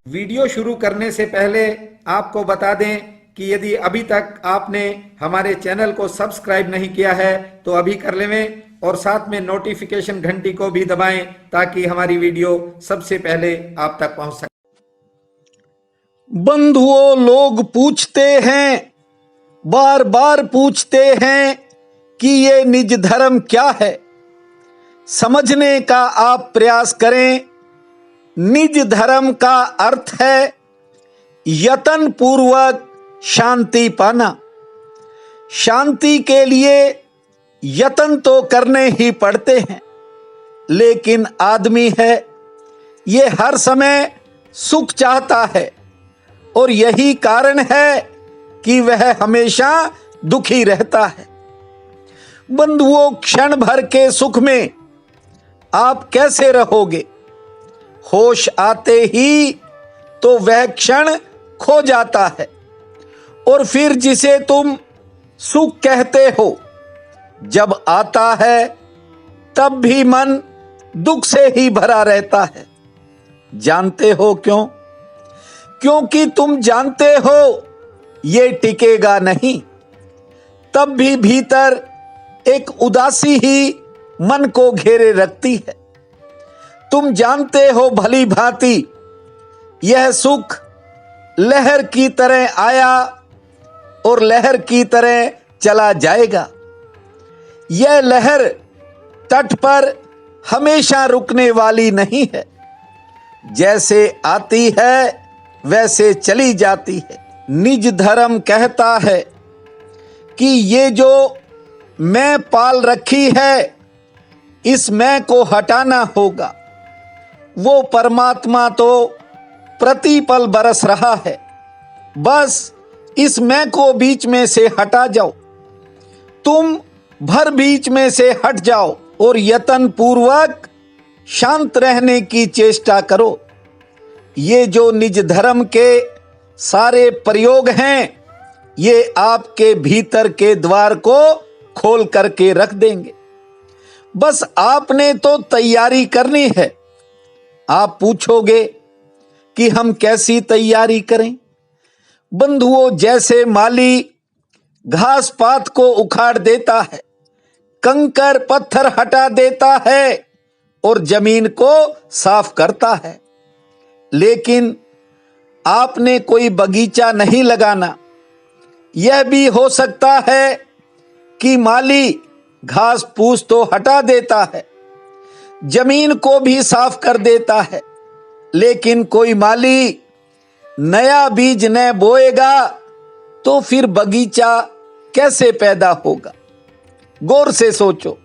Video शुरू करने से पहले आपको बता दें कि यदि अभी तक आपने हमारे चैनल को सब्सक्राइब नहीं किया है तो अभी कर लें और साथ में नोटिफिकेशन घंटी को भी दबाएं ताकि हमारी वीडियो सबसे पहले आप तक पहुंच सके। बंधुओं, लोग पूछते हैं, बार बार पूछते हैं कि ये निज धर्म क्या है। समझने का आप प्रयास करें। निज धर्म का अर्थ है यत्न पूर्वक शांति पाना। शांति के लिए यत्न तो करने ही पड़ते हैं, लेकिन आदमी है ये हर समय सुख चाहता है और यही कारण है कि वह हमेशा दुखी रहता है। बंधुओं, क्षण भर के सुख में आप कैसे रहोगे? होश आते ही तो वह क्षण खो जाता है और फिर जिसे तुम सुख कहते हो जब आता है तब भी मन दुख से ही भरा रहता है। जानते हो क्यों? क्योंकि तुम जानते हो ये टिकेगा नहीं। तब भी भीतर एक उदासी ही मन को घेरे रखती है। तुम जानते हो भली भांति यह सुख लहर की तरह आया और लहर की तरह चला जाएगा। यह लहर तट पर हमेशा रुकने वाली नहीं है। जैसे आती है वैसे चली जाती है। निज धर्म कहता है कि ये जो मैं पाल रखी है इस मैं को हटाना होगा। वो परमात्मा तो प्रतिपल बरस रहा है, बस इस मैं को बीच में से हटा जाओ। तुम भर बीच में से हट जाओ और यत्न पूर्वक शांत रहने की चेष्टा करो। ये जो निज धर्म के सारे प्रयोग हैं ये आपके भीतर के द्वार को खोल करके रख देंगे। बस आपने तो तैयारी करनी है। आप पूछोगे कि हम कैसी तैयारी करें? बंधुओं, जैसे माली घास पात को उखाड़ देता है, कंकर पत्थर हटा देता है और जमीन को साफ करता है, लेकिन आपने कोई बगीचा नहीं लगाना। यह भी हो सकता है कि माली घास फूस तो हटा देता है, जमीन को भी साफ कर देता है, लेकिन कोई माली नया बीज न बोएगा तो फिर बगीचा कैसे पैदा होगा? गौर से सोचो।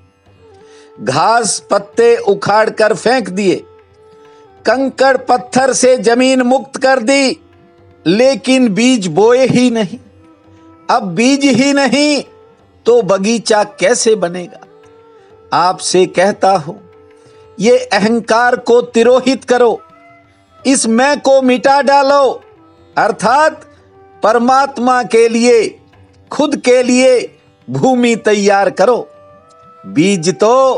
घास पत्ते उखाड़ कर फेंक दिए, कंकड़ पत्थर से जमीन मुक्त कर दी, लेकिन बीज बोए ही नहीं। अब बीज ही नहीं तो बगीचा कैसे बनेगा? आपसे कहता हूं, ये अहंकार को तिरोहित करो, इस मैं को मिटा डालो, अर्थात परमात्मा के लिए, खुद के लिए भूमि तैयार करो। बीज तो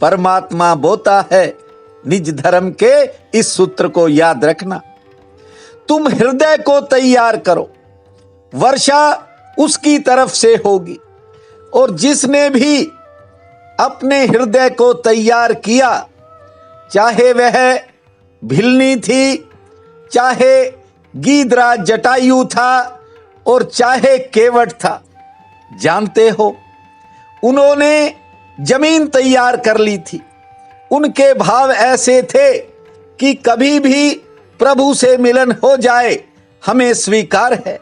परमात्मा बोता है। निज धर्म के इस सूत्र को याद रखना। तुम हृदय को तैयार करो, वर्षा उसकी तरफ से होगी। और जिसने भी अपने हृदय को तैयार किया, चाहे वह भिलनी थी, चाहे गीदराज जटायु था और चाहे केवट था, जानते हो उन्होंने जमीन तैयार कर ली थी। उनके भाव ऐसे थे कि कभी भी प्रभु से मिलन हो जाए हमें स्वीकार है।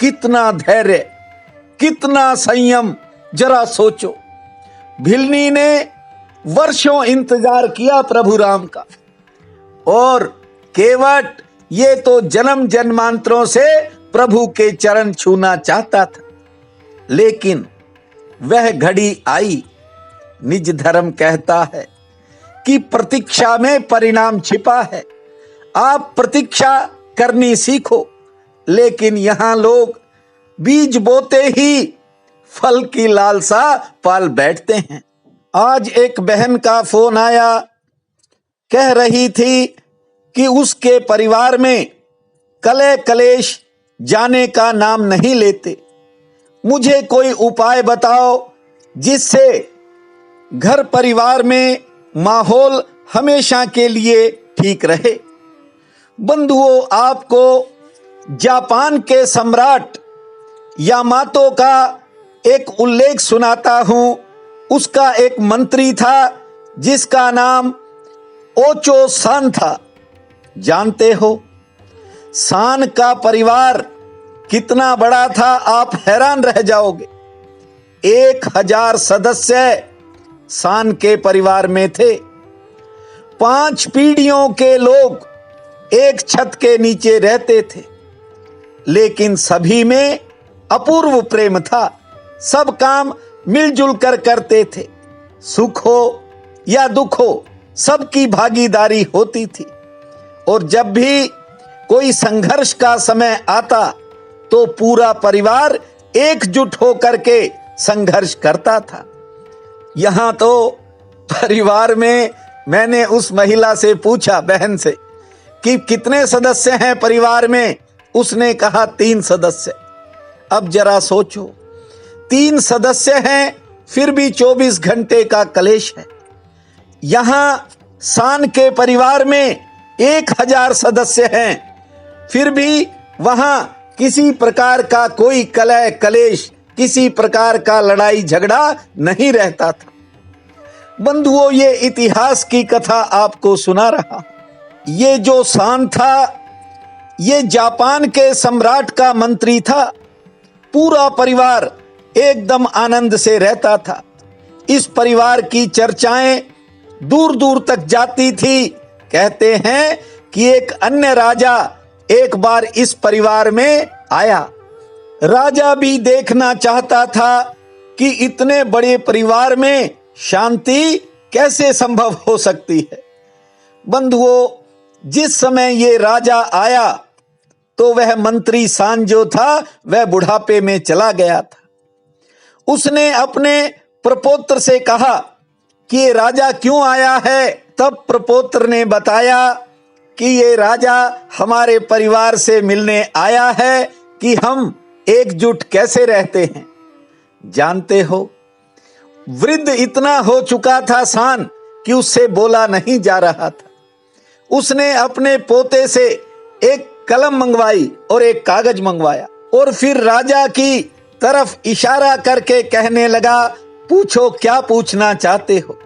कितना धैर्य, कितना संयम, जरा सोचो। भिलनी ने वर्षों इंतजार किया प्रभु राम का, और केवट ये तो जन्म जन्मांतरों से प्रभु के चरण छूना चाहता था, लेकिन वह घड़ी आई। निज धर्म कहता है कि प्रतीक्षा में परिणाम छिपा है। आप प्रतीक्षा करनी सीखो, लेकिन यहां लोग बीज बोते ही फल की लालसा पाल बैठते हैं। आज एक बहन का फोन आया, कह रही थी कि उसके परिवार में कलह कलेश जाने का नाम नहीं लेते। मुझे कोई उपाय बताओ जिससे घर परिवार में माहौल हमेशा के लिए ठीक रहे। बंधुओं, आपको जापान के सम्राट यामातो का एक उल्लेख सुनाता हूं। उसका एक मंत्री था जिसका नाम ओचो सान था। जानते हो सान का परिवार कितना बड़ा था, आप हैरान रह जाओगे। 1000 सदस्य सान के परिवार में थे। 5 पीढ़ियों के लोग एक छत के नीचे रहते थे, लेकिन सभी में अपूर्व प्रेम था। सब काम मिलजुल कर करते थे। सुख हो या दुख हो, सबकी भागीदारी होती थी। और जब भी कोई संघर्ष का समय आता तो पूरा परिवार एकजुट होकर के संघर्ष करता था। यहां तो परिवार में मैंने उस महिला से पूछा, बहन से, कि कितने सदस्य हैं परिवार में। उसने कहा 3 सदस्य। अब जरा सोचो, 3 सदस्य हैं, फिर भी 24 घंटे का कलेश है। यहां सान के परिवार में 1000 सदस्य हैं, फिर भी वहां किसी प्रकार का कोई कलह कलेश, किसी प्रकार का लड़ाई झगड़ा नहीं रहता था। बंधुओं, ये इतिहास की कथा आपको सुना रहा। ये जो सान था, ये जापान के सम्राट का मंत्री था। पूरा परिवार एकदम आनंद से रहता था। इस परिवार की चर्चाएं दूर दूर तक जाती थी। कहते हैं कि एक अन्य राजा एक बार इस परिवार में आया। राजा भी देखना चाहता था कि इतने बड़े परिवार में शांति कैसे संभव हो सकती है। बंधुओं, जिस समय ये राजा आया तो वह मंत्री सान जो था वह बुढ़ापे में चला गया था। उसने अपने प्रपोत्र से कहा कि ये राजा क्यों आया है। तब प्रपोत्र ने बताया कि ये राजा हमारे परिवार से मिलने आया है कि हम एकजुट कैसे रहते हैं। जानते हो, वृद्ध इतना हो चुका था सान कि उससे बोला नहीं जा रहा था। उसने अपने पोते से एक कलम मंगवाई और एक कागज मंगवाया और फिर राजा की तरफ इशारा करके कहने लगा, पूछो क्या पूछना चाहते हो।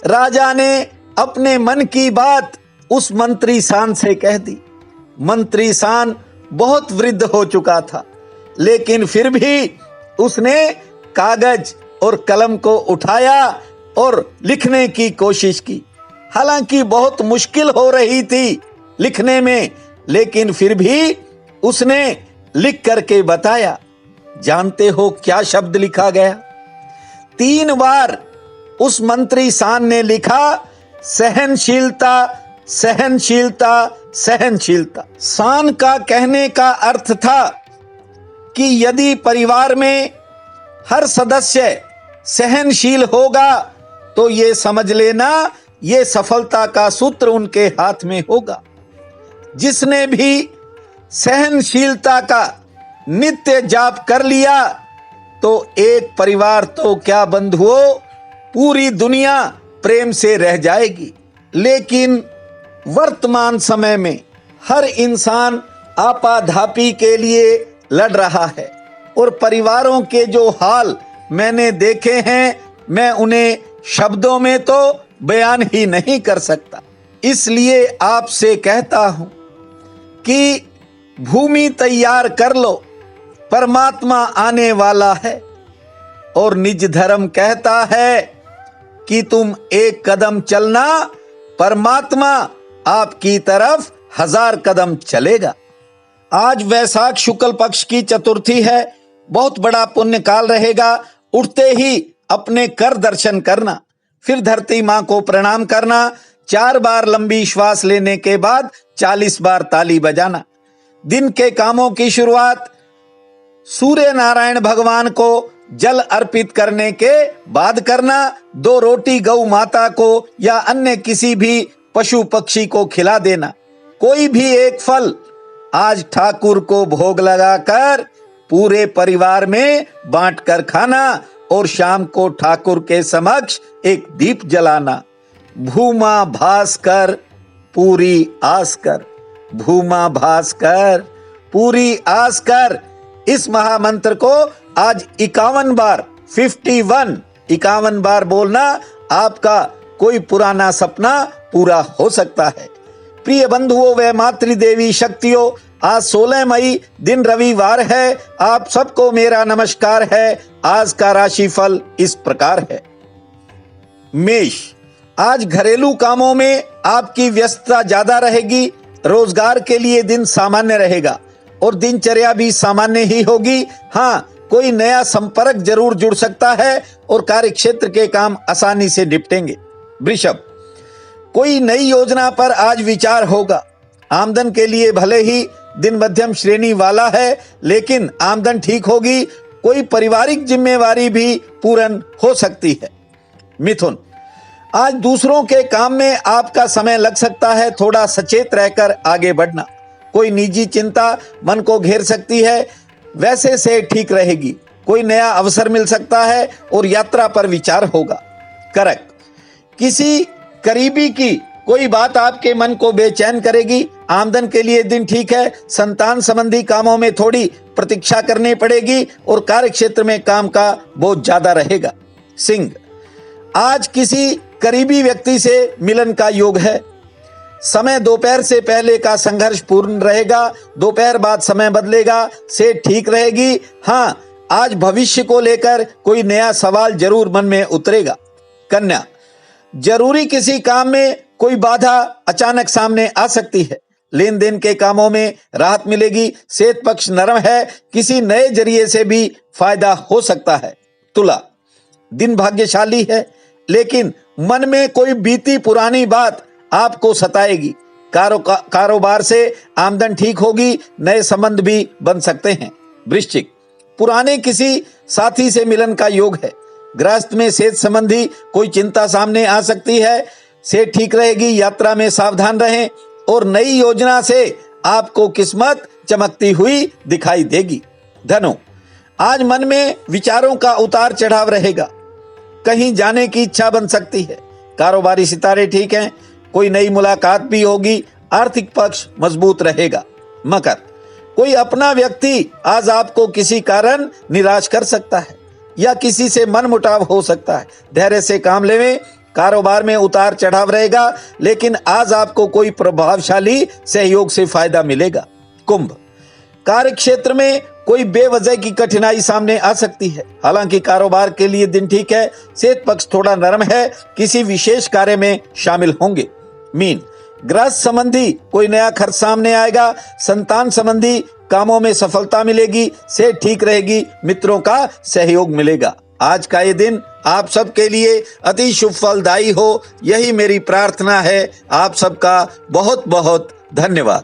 राजा ने अपने मन की बात उस मंत्री सान से कह दी। मंत्री सान बहुत वृद्ध हो चुका था, लेकिन फिर भी उसने कागज और कलम को उठाया और लिखने की कोशिश की। हालांकि बहुत मुश्किल हो रही थी लिखने में, लेकिन फिर भी उसने लिख करके बताया। जानते हो क्या शब्द लिखा गया? 3 बार उस मंत्री सान ने लिखा, सहनशीलता, सहनशीलता, सहनशीलता। सान का कहने का अर्थ था कि यदि परिवार में हर सदस्य सहनशील होगा तो ये समझ लेना ये सफलता का सूत्र उनके हाथ में होगा। जिसने भी सहनशीलता का नित्य जाप कर लिया तो एक परिवार तो क्या बंधुओं, पूरी दुनिया प्रेम से रह जाएगी। लेकिन वर्तमान समय में हर इंसान आपाधापी के लिए लड़ रहा है और परिवारों के जो हाल मैंने देखे हैं, मैं उन्हें शब्दों में तो बयान ही नहीं कर सकता। इसलिए आपसे कहता हूं कि भूमि तैयार कर लो, परमात्मा आने वाला है। और निज धर्म कहता है कि तुम एक कदम चलना, परमात्मा आपकी तरफ 1000 कदम चलेगा। आज वैशाख शुक्ल पक्ष की चतुर्थी है। बहुत बड़ा पुण्य काल रहेगा। उठते ही अपने कर दर्शन करना, फिर धरती मां को प्रणाम करना, 4 बार लंबी श्वास लेने के बाद 40 बार ताली बजाना। दिन के कामों की शुरुआत सूर्य नारायण भगवान को जल अर्पित करने के बाद करना। 2 रोटी गौ माता को या अन्य किसी भी पशु पक्षी को खिला देना। कोई भी एक फल आज ठाकुर को भोग लगाकर पूरे परिवार में बांट कर खाना और शाम को ठाकुर के समक्ष एक दीप जलाना। भूमा भास्कर पूरी आस कर, भूमा भास्कर पूरी आस कर। इस महामंत्र को आज 51 बार 51 बार बोलना, आपका कोई पुराना सपना पूरा हो सकता है। प्रिय बंधुओं व मातृदेवी शक्तियों, आज 16 मई दिन रविवार है। आप सबको मेरा नमस्कार है। आज का राशिफल इस प्रकार है। मेष, आज घरेलू कामों में आपकी व्यस्तता ज्यादा रहेगी। रोजगार के लिए दिन सामान्य रहेगा और दिनचर्या भी सामान्य ही होगी। हाँ, कोई नया संपर्क जरूर जुड़ सकता है और कार्यक्षेत्र के काम आसानी से निपटेंगे। वृषभ, कोई नई योजना पर आज विचार होगा। आमदन के लिए भले ही दिन मध्यम श्रेणी वाला है, लेकिन आमदन ठीक होगी। कोई पारिवारिक जिम्मेवारी भी पूर्ण हो सकती है। मिथुन, आज दूसरों के काम में आपका समय लग सकता है। थोड़ा सचेत रहकर आगे बढ़ना। कोई निजी चिंता मन को घेर सकती है, वैसे से ठीक रहेगी। कोई नया अवसर मिल सकता है और यात्रा पर विचार होगा। कर्क, किसी करीबी की कोई बात आपके मन को बेचैन करेगी। आमदन के लिए दिन ठीक है। संतान संबंधी कामों में थोड़ी प्रतीक्षा करनी पड़ेगी और कार्यक्षेत्र में काम का बोझ ज्यादा रहेगा। सिंह, आज किसी करीबी व्यक्ति से मिलन का योग है। समय दोपहर से पहले का संघर्ष पूर्ण रहेगा। दोपहर बाद समय बदलेगा से ठीक रहेगी। हाँ, आज भविष्य को लेकर कोई नया सवाल जरूर मन में उतरेगा। कन्या, जरूरी किसी काम में कोई बाधा अचानक सामने आ सकती है। लेन देन के कामों में राहत मिलेगी। सेहत पक्ष नरम है। किसी नए जरिए से भी फायदा हो सकता है। तुला, दिन भाग्यशाली है, लेकिन मन में कोई बीती पुरानी बात आपको सताएगी। कारोबार से आमदन ठीक होगी। नए संबंध भी बन सकते हैं। वृश्चिक, पुराने किसी साथी से मिलन का योग है। गृहस्थ में सेहत संबंधी कोई चिंता सामने आ सकती है। सेहत ठीक रहेगी। यात्रा में सावधान रहें और नई योजना से आपको किस्मत चमकती हुई दिखाई देगी। धनु, आज मन में विचारों का उतार चढ़ाव रहेगा। कहीं जाने की इच्छा बन सकती है। कारोबारी सितारे ठीक हैं। कोई नई मुलाकात भी होगी। आर्थिक पक्ष मजबूत रहेगा। मकर, कोई अपना व्यक्ति आज आपको किसी कारण निराश कर सकता है या किसी से मनमुटाव हो सकता है। धैर्य से काम लेवें। कारोबार में उतार चढ़ाव रहेगा, लेकिन आज आपको कोई प्रभावशाली सहयोग से फायदा मिलेगा। कुंभ, कार्यक्षेत्र में कोई बेवजह की कठिनाई सामने आ सकती है। हालांकि कारोबार के लिए दिन ठीक है। सेहत पक्ष थोड़ा नरम है। किसी विशेष कार्य में शामिल होंगे। मीन, गृहस्थ संबंधी कोई नया खर्च सामने आएगा। संतान संबंधी कामों में सफलता मिलेगी। सेहत ठीक रहेगी। मित्रों का सहयोग मिलेगा। आज का ये दिन आप सबके लिए अति शुभ फलदायी हो, यही मेरी प्रार्थना है। आप सबका बहुत बहुत धन्यवाद।